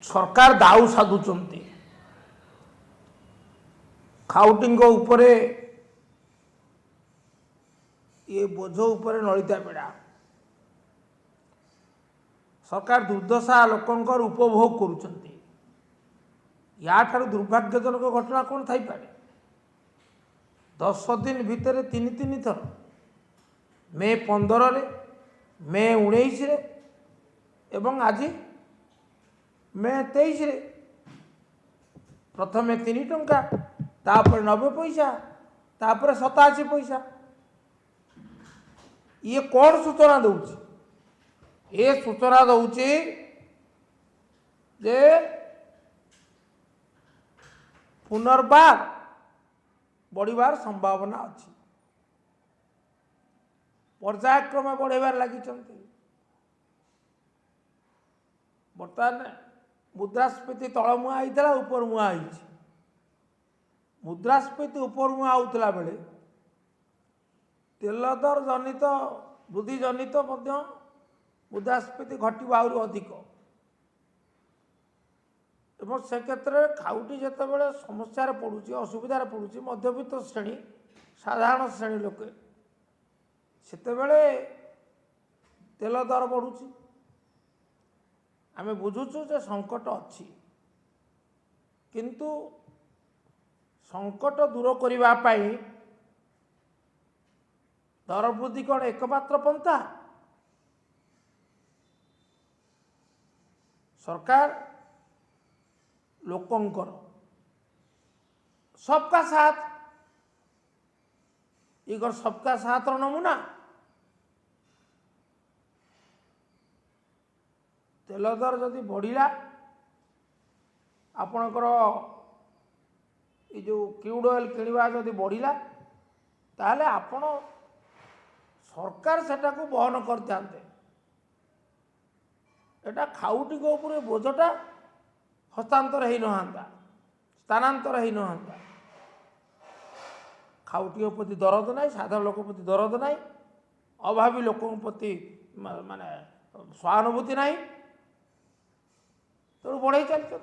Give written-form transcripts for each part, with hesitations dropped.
सरकार दाऊ साधुचंती खाउटिंग उपरे ये बोझ उपरे नलिता बेड़ा सरकार दुर्दशा लोकंकर उपभोग करुचंती या दुर्भाग्यजनक घटना कौन थी पारे 10 दिन भितर तीन तीन थर मे 15 रे मे 19 रे एवं आज मे 23 रे प्रथमे 3 टंका तापर 90 पैसा तापर 87 पैसा ये कौन सूचना दौर ये सूचना दौर जे पुनर्बार बढ़िबार संभावना अच्छी पर्यायक्रमे बढ़ेबार लगी बर्तमान मुद्रास्फीति तलमुआ होता ऊपर मुआ मुद्रास्फीति ऊपर मुआ होता बेले तेल दर जनित वृद्धि जनित मुद्रास्फीति घटव आहरी अधिक एवं से क्षेत्र में खाउटी जितेबाला समस्या पड़ुची असुविधार पड़ुची मध्यवित्त श्रेणी साधारण श्रेणी लोके सेतेबेले तेल दर बढ़ुची आमे बुझुचु जे संकट अच्छी किंतु संकट दूर करिबा पाई दर वृद्धि कौन एकमात्र पंथा सरकार लोकंकर सबका साथ इगर सबका साथ नमूना तेल दर जदि बढ़िला आपणकर ये जो क्रूड ऑयल किणवा जदि बढ़िला ताहले आपण सरकार सेटा को बहन करते एटा खाउटी को ऊपर बोझटा हस्तांतर हो नहांता स्थानांतर हो नहांता खाउटी प्रति दरद ना साधारण लोक प्रति दरद ना अभावी लोक प्रति माने सहानुभूति ना तेणु बढ़ई चलते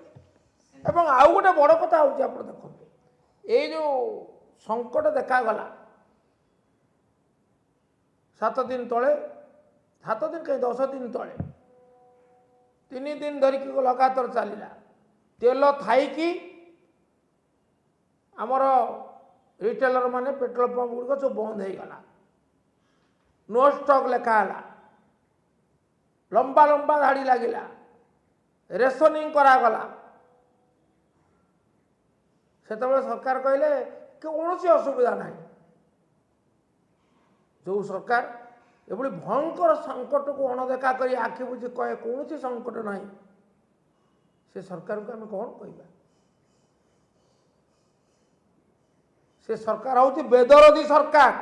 आउ गोटे बड़ कथा हूँ आप देखते ये जो संकट देखागला 7 दिन तले 7 दिन कहीं 10 दिन तले 3 दिन धरिकी लगातार चलला तेल थाई कि आमर रिटेलर माने पेट्रोल पंप गुड़िक सब बंद हो गला नो स्टॉक लेखाला लंबा लंबा धाड़ी लगिला रेशनिंग करागला से सरकार कहले कौन सी असुविधा ना जो सरकार ये भयंकर संकट को अणदेखा कर आखि बुझी कहे कौन सी संकट ना से सरकार को आम कौन कहवा से सरकार हूँ बेदरदी सरकार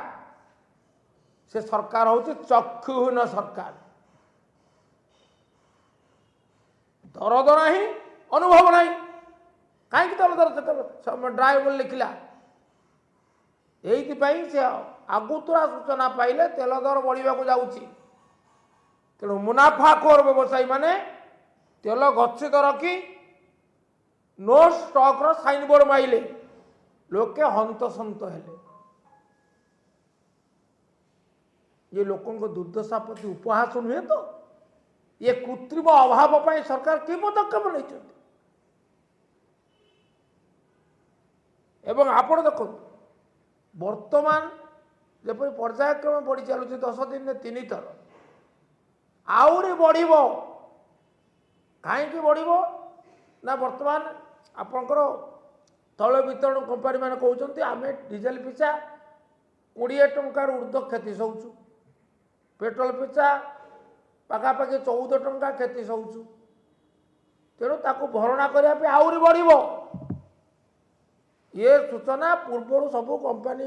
से सरकार हूँ चक्षुहीन सरकार दरद ना अनुभव ना कहीं दरद ड्राइवर लिखला यही से आगुतरा सूचना पाइले तेल दर बढ़ा जाऊँगी तेणु मुनाफाखोर व्यवसायी माने तेल गच्छित रखी नो स्टॉक रो साइन बोर्ड माइले लोके हंतसंत हेले ये लोकों को दुर्दशा प्रति उपहास नुहे तो ये कृत्रिम अभाव पर सरकार कि पदक्षेप नहीं एवं आपण देखो वर्तमान जपरी पर्यायक्रम बढ़ी चलुची 10 दिन में 3 थर आहरी बढ़ कहीं बढ़ ना वर्तमान आपणकर तैल वितरण कंपानी मैंने कहते आम डीजेल पिछा 20 टंकार ऊर्ध्व क्षति सहूचु पेट्रोल पिछा पखापाखि 14 टंका क्षति सहूचु तेणु ताकू भरणा करने आहरी बढ़ ये सूचना पूर्व सबू कंपानी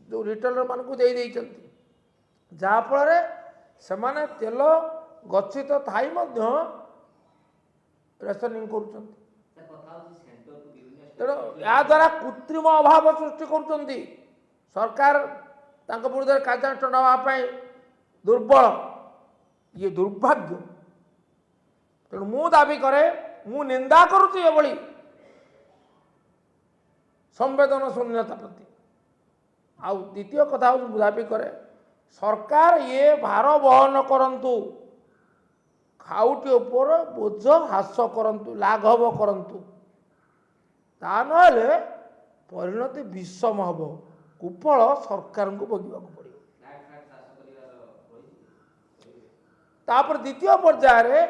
जो रिटेलर मान को दे जहाँफल से माने तेल गच्छित थाई रेशनिंग कर तेणु या द्वारा कृत्रिम अभाव सृष्टि कर सरकार विरुद्ध कार्यानुष्ठान नापी दुर्बल ये दुर्भाग्य तेणु मु दाबी करे ମୁଁ ନିନ୍ଦା କରୁଛି ଏଭଳି ସମ୍ବେଦନଶୂନ୍ୟତା ପ୍ରତି। ଆଉ ଦ୍ୱିତୀୟ କଥା ହେଉଛି ମୁଁ ଦାବି କରେ ସରକାର ଇଏ ଭାର ବହନ କରନ୍ତୁ, ଖାଉଟି ଉପର ବୋଝ ହ୍ରାସ କରନ୍ତୁ, ଲାଘବ କରନ୍ତୁ। ତା ନହେଲେ ପରିଣତି ବିଷମ ହେବ, କୁଫଳ ସରକାରଙ୍କୁ ଭୋଗିବାକୁ ପଡ଼ିବ। ତାପରେ ଦ୍ୱିତୀୟ ପର୍ଯ୍ୟାୟରେ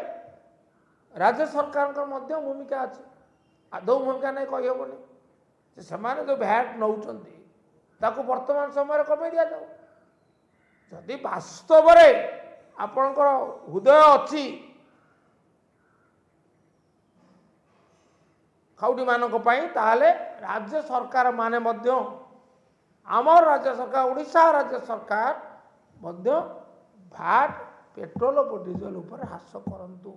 ରାଜ୍ୟ ସରକାରଙ୍କର ମଧ୍ୟ ଭୂମିକା ଅଛି। ଆଦୌ ଭୂମିକା ନାହିଁ କହିହେବନି। ସେମାନେ ଯେଉଁ ଭ୍ୟାଟ୍ ନେଉଛନ୍ତି ତାକୁ ବର୍ତ୍ତମାନ ସମୟରେ କମେଇ ଦିଆଯାଉ। ଯଦି ବାସ୍ତବରେ ଆପଣଙ୍କର ହୃଦୟ ଅଛି ଖାଉଟିମାନଙ୍କ ପାଇଁ, ତାହେଲେ ରାଜ୍ୟ ସରକାର ମାନେ ମଧ୍ୟ ଆମର ରାଜ୍ୟ ସରକାର ଓଡ଼ିଶା ରାଜ୍ୟ ସରକାର ମଧ୍ୟ ଭ୍ୟାଟ୍ ପେଟ୍ରୋଲ ଓ ଡିଜେଲ ଉପରେ ହ୍ରାସ କରନ୍ତୁ।